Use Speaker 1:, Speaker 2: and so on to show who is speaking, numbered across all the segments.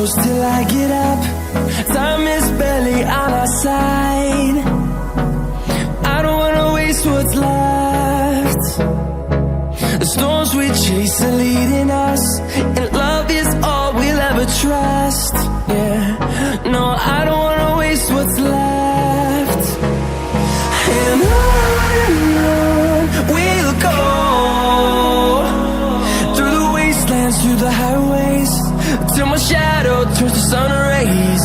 Speaker 1: close till I get up. Time is barely on our side. I don't wanna waste what's left. The storms we chase are leading us, and love is all we'll ever trust. Yeah, no, I don't wanna waste what's left. And on we'll go, through the wastelands, through the highways, till my shadow turns to sun rays.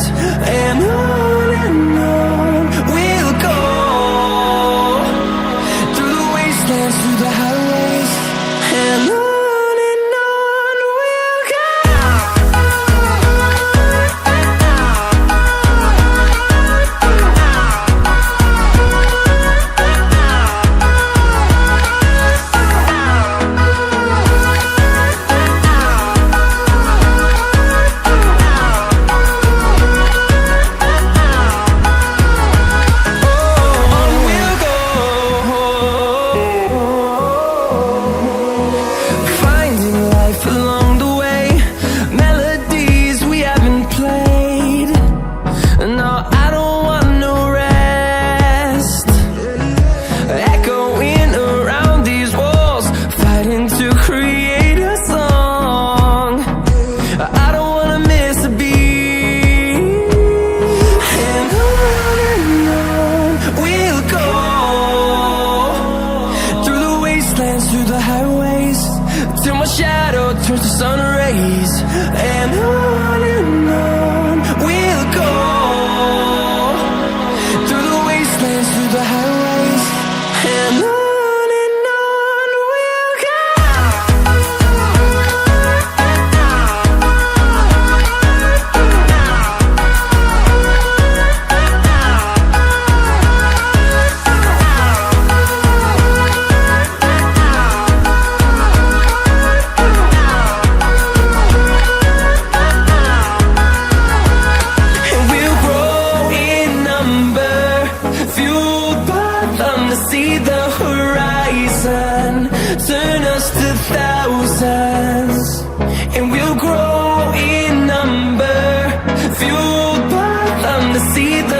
Speaker 1: And on we'll go, through the wastelands, through the highways, and on we'll go. Through the highways, till my shadow turns to sun rays. And on we'll go, through the wastelands, through the highways, and on we'll go. See the horizon, turn us to thousands, and we'll grow in number, fueled by them to see the